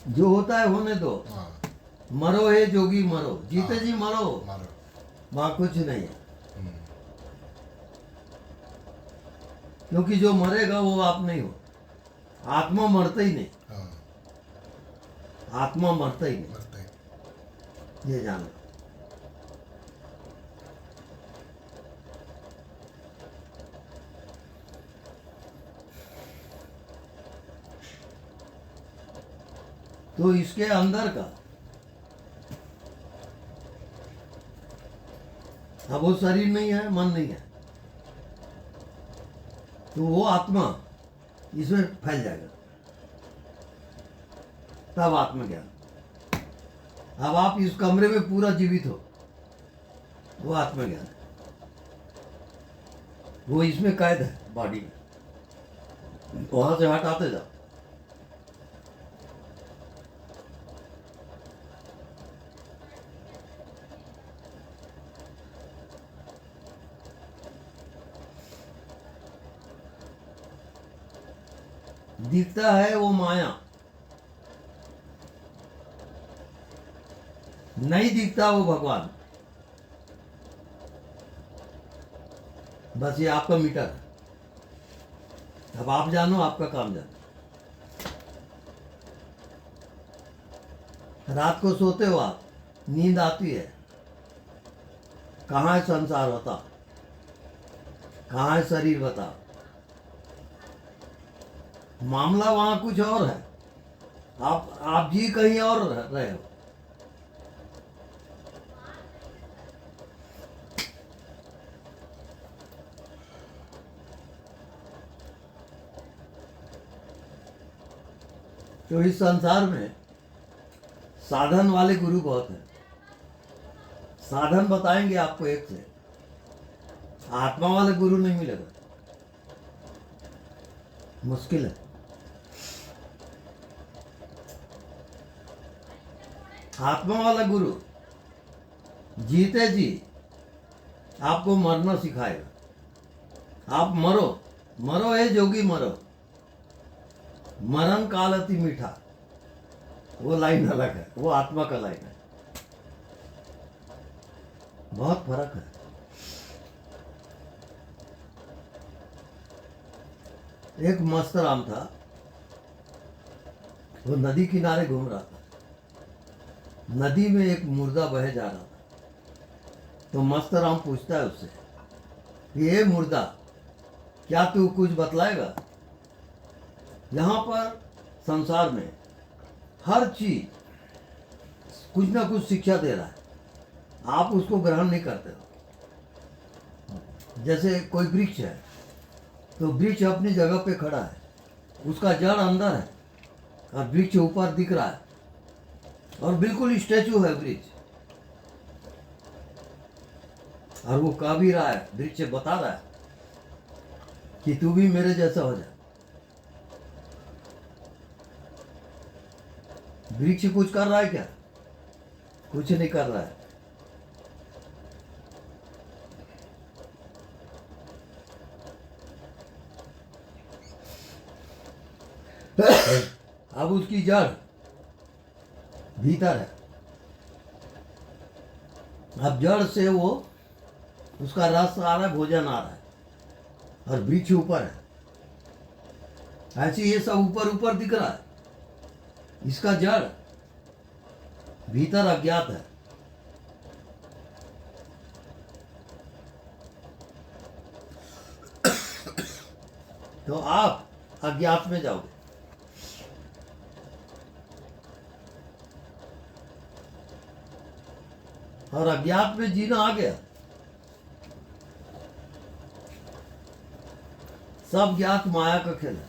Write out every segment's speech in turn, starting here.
जो होता है होने दो। हाँ मरो हे जोगी मरो, जीते हाँ। जी मरो, मारो। वहां कुछ नहीं है। हम्म, क्योंकि जो मरेगा वो आप नहीं हो। आत्मा मरता ही नहीं, हाँ आत्मा मरता ही मरते हैं। नहीं, ये जानना। तो इसके अंदर का, अब वो शरीर नहीं है, मन नहीं है, तो वो आत्मा इसमें फैल जाएगा, तब आत्मज्ञान। अब आप इस कमरे में पूरा जीवित हो, वो आत्मज्ञान है। वो इसमें कैद है, बॉडी में, वहां से हटाते जाओ। दिखता है वो माया, नहीं दिखता वो भगवान। बस ये आपका मीटर है। अब आप जानो, आपका काम जानो। रात को सोते हो आप, नींद आती है, कहाँ है संसार होता, कहाँ है शरीर बता। मामला वहां कुछ और है, आप जी कहीं और रहे हो। तो इस संसार में साधन वाले गुरु बहुत हैं। साधन बताएंगे आपको एक से, आत्मा वाले गुरु नहीं मिलेगा, मुश्किल है। आत्मा वाला गुरु जीते जी आपको मरना सिखाएगा। आप मरो, मरो हे जोगी मरो, मरण काल अति मीठा। वो लाइन अलग है, वो आत्मा का लाइन है, बहुत फर्क है। एक मस्त राम था, वो नदी किनारे घूम रहा था। नदी में एक मुर्दा बह जा रहा था। तो मस्त राम पूछता है उससे, ये मुर्दा, क्या तू कुछ बतलाएगा? यहाँ पर संसार में हर चीज कुछ ना कुछ शिक्षा दे रहा है, आप उसको ग्रहण नहीं करते हो। जैसे कोई वृक्ष है, तो वृक्ष अपनी जगह पे खड़ा है, उसका जड़ अंदर है और वृक्ष ऊपर दिख रहा है, और बिल्कुल स्टैचू है वृक्ष। और वो कह भी रहा है, वृक्ष बता रहा है कि तू भी मेरे जैसा हो जा। वृक्ष कुछ कर रहा है क्या? कुछ नहीं कर रहा है। अब उसकी जड़ भीतर है, अब जड़ से वो उसका रस आ रहा है, भोजन आ रहा है, और वृक्ष ऊपर है। ऐसे ये सब ऊपर ऊपर दिख रहा है, इसका जड़ भीतर अज्ञात है। तो आप अज्ञात में जाओगे। और अज्ञात में जीना आ गया, सब ज्ञात माया का खेल है।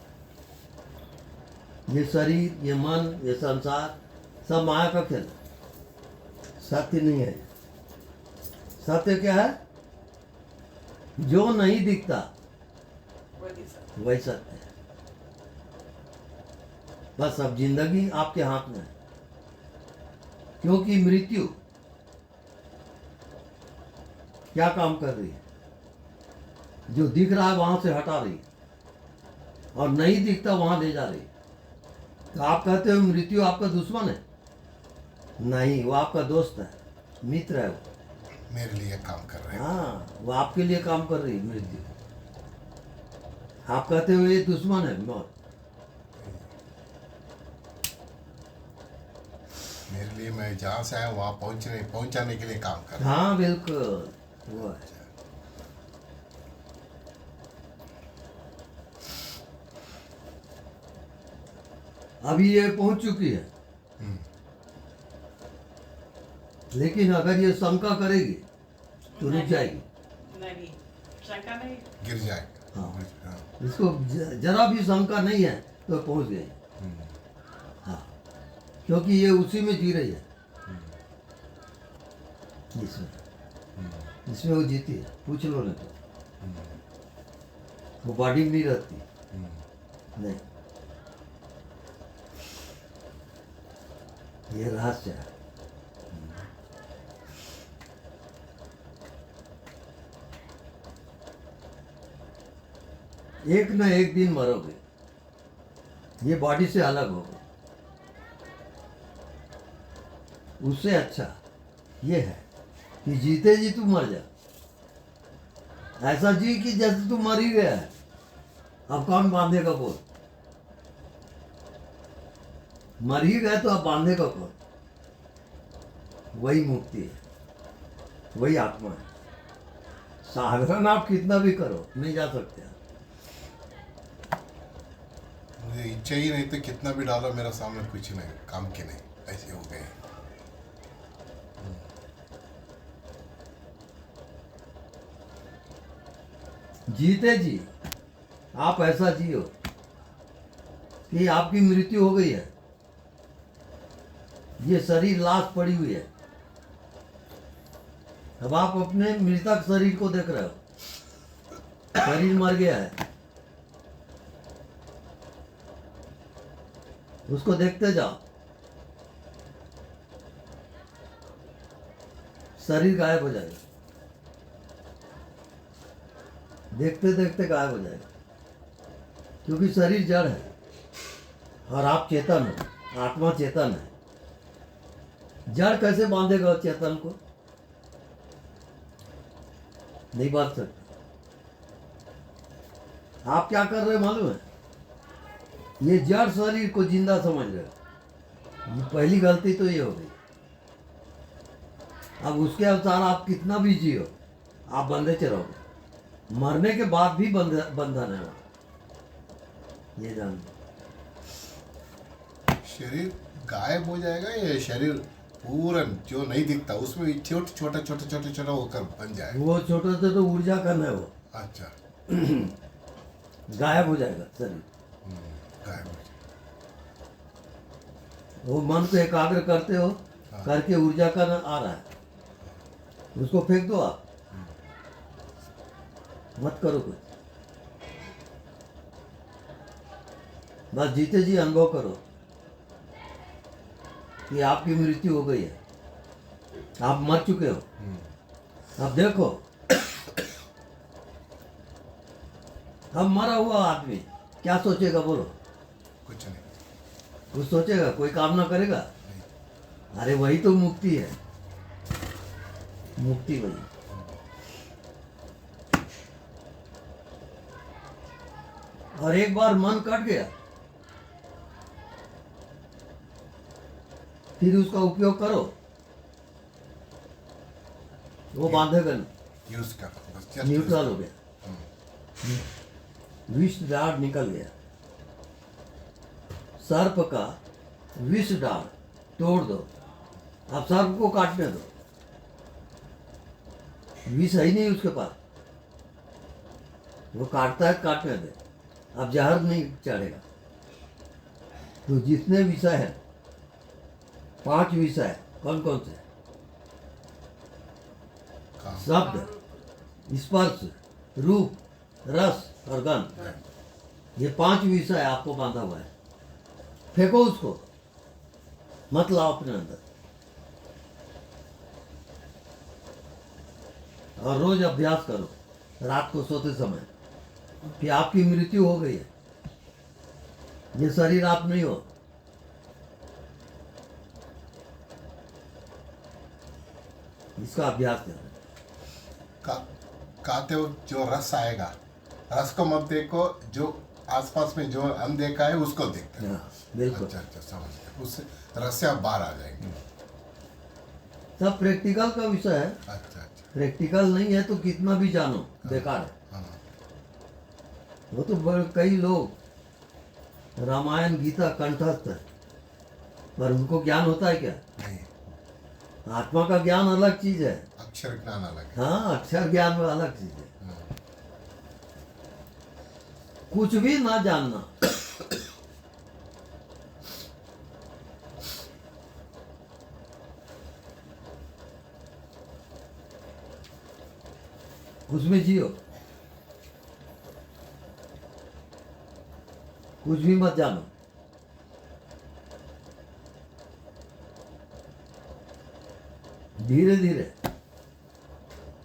ये शरीर, ये मन, ये संसार सब माया का खेल है, सत्य नहीं है। सत्य क्या है? जो नहीं दिखता वही सत्य है। बस अब जिंदगी आपके हाथ में है, क्योंकि मृत्यु क्या काम कर रही है? जो दिख रहा है वहां से हटा रही है, और नहीं दिखता वहां ले जा रही है। तो आप कहते हो मृत्यु आपका दुश्मन है? नहीं, वो आपका दोस्त है, मित्र है वो। मेरे लिए काम कर रहे हैं। हाँ, वो आपके लिए काम कर रही है मृत्यु। आप कहते हो ये दुश्मन है मौत। मेरे लिए, मैं जहाँ से आया वहाँ पहुँचाने के लिए काम कर रहा हूँ। हाँ बिल्कुल, वो है। अभी ये पहुंच चुकी है, हम्म, लेकिन अगर ये शंका करेगी तो रुक जाएगी। नहीं, शंका नहीं। गिर जाएगा। हाँ। हाँ। इसको जरा भी शंका नहीं है तो पहुंच गई। हम्म, हाँ, क्योंकि ये उसी में जी रही है, इसमें वो जीती है। पूछ लो नहीं तो, वो बॉडी में नहीं रहती। नहीं, ये रहस्य है। एक न एक दिन मरोगे, ये बॉडी से अलग होगे। उससे अच्छा ये है कि जीते जी तू मर जा। ऐसा जी कि जैसे तू मर ही गया है। अब कौन बांधेगा बोल? मर ही गए तो अब बांधेगा कौन? वही मुक्ति है, वही आत्मा है। साधन आप कितना भी करो नहीं जा सकते। मुझे इच्छा ही नहीं तो कितना भी डालो मेरा सामने कुछ नहीं, काम के नहीं, ऐसे हो गए। जीते जी आप ऐसा जियो कि आपकी मृत्यु हो गई है, ये शरीर लाश पड़ी हुई है। अब आप अपने मृतक शरीर को देख रहे हो, शरीर मर गया है, उसको देखते जाओ। शरीर गायब हो जाएगा, देखते देखते गायब हो जाएगा, क्योंकि शरीर जड़ है और आप चेतन हो, आत्मा चेतन है। जड़ कैसे बांधेगा चेतन को? नहीं बांध सकता। आप क्या कर रहे हो मालूम है? ये जड़ शरीर को जिंदा समझ रहे हो। ये पहली गलती तो ये हो गई। अब उसके अनुसार आप कितना भी जियो, आप बंधे रहोगे। मरने के बाद भी बंधन है वहाँ, ये जान लो। शरीर गायब हो जाएगा, ये शरीर पूरा जो नहीं दिखता उसमें छोटा होकर बन जाएगा। वो छोटे से तो ऊर्जा कम है, वो अच्छा। गायब हो जाएगा शरीर। गायब हो वो मन को एकाग्र करते हो, करके ऊर्जा का आ रहा है, उसको फेंक दो आप, मत करो कुछ। बस जीते जी अनुभव करो कि आपकी मृत्यु हो गई है, आप मर चुके हो। अब देखो, अब मरा हुआ आदमी क्या सोचेगा बोलो? कुछ नहीं। कुछ सोचेगा? कोई काम ना करेगा? अरे वही तो मुक्ति है, मुक्ति वही। और एक बार मन कट गया, फिर उसका उपयोग करो, वो बांधेगा नहीं। यूज कर बस, just न्यूट्रल use हो गया, विष डाढ़ निकल गया। सर्प का विष डाढ़ तोड़ दो, अब सर्प को काटने दो, विष है ही नहीं उसके पास, वो काटता है, काटने दे, अब जहर नहीं चढ़ेगा। तो जितने विषय है, 5 विषय, कौन कौन से? काम। शब्द, स्पर्श, रूप, रस और गंध, ये 5 विषय आपको बांधा हुआ है। फेंको उसको, मत लाओ अपने अंदर। और रोज अभ्यास करो रात को सोते समय कि आपकी मृत्यु हो गई है, ये शरीर आप नहीं हो, इसका अभ्यास करें। खाते वक्त जो रस आएगा, रस को मत देखो, जो आसपास में जो अनदेखा है उसको देखते हैं। हाँ, बिल्कुल। अच्छा अच्छा, समझ गया। उससे रस से आप बाहर आ जाएंगे। सब प्रैक्टिकल का विषय है। अच्छा अच्छा। प्रैक्टिकल नहीं है तो कितना भी जानो बेकार है। हाँ वो तो कई लोग रामायण गीता कंठस्थ है, पर उनको ज्ञान होता है क्या? नहीं, आत्मा का ज्ञान अलग चीज है। अक्षर ज्ञान अलग है। हाँ, अक्षर ज्ञान में अलग चीज है। हाँ। कुछ भी ना जानना, उसमें जियो, कुछ भी मत जानो। धीरे धीरे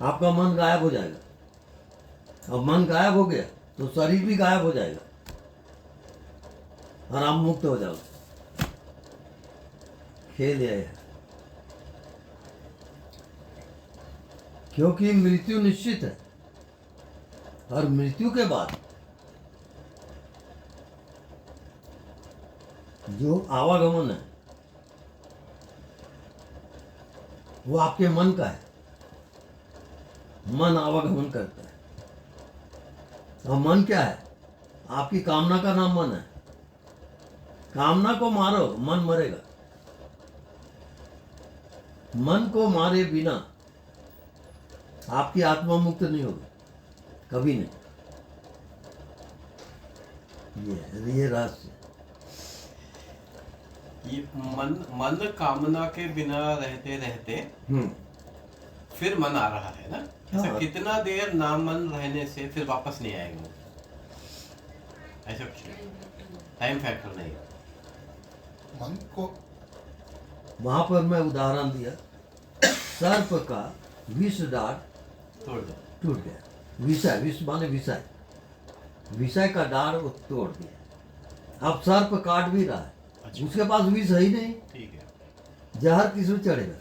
आपका मन गायब हो जाएगा। अब मन गायब हो गया तो शरीर भी गायब हो जाएगा और आप मुक्त हो जाओगे। खेल यह है, क्योंकि मृत्यु निश्चित है और मृत्यु के बाद जो आवागमन है वो आपके मन का है। मन आवागमन करता है। और मन क्या है? आपकी कामना का नाम मन है। कामना को मारो, मन मरेगा। मन को मारे बिना आपकी आत्मा मुक्त नहीं होगी, कभी नहीं। ये रहस्य। ये मन कामना के बिना रहते रहते फिर मन आ रहा है ना। ऐसा हाँ। कितना देर नाम मन रहने से फिर वापस नहीं आएगा? ऐसा कुछ टाइम फैक्टर नहीं। मन को वहां पर मैं उदाहरण दिया, सर्प का विष डार तोड़ दो। टूट गया। विषय, विष माने विषय, विषय का डार वो तोड़ दिया। अब सर्प काट भी रहा है, अच्छा। उसके पास विष है ही नहीं, ठीक है। जहर किस में चढ़ेगा?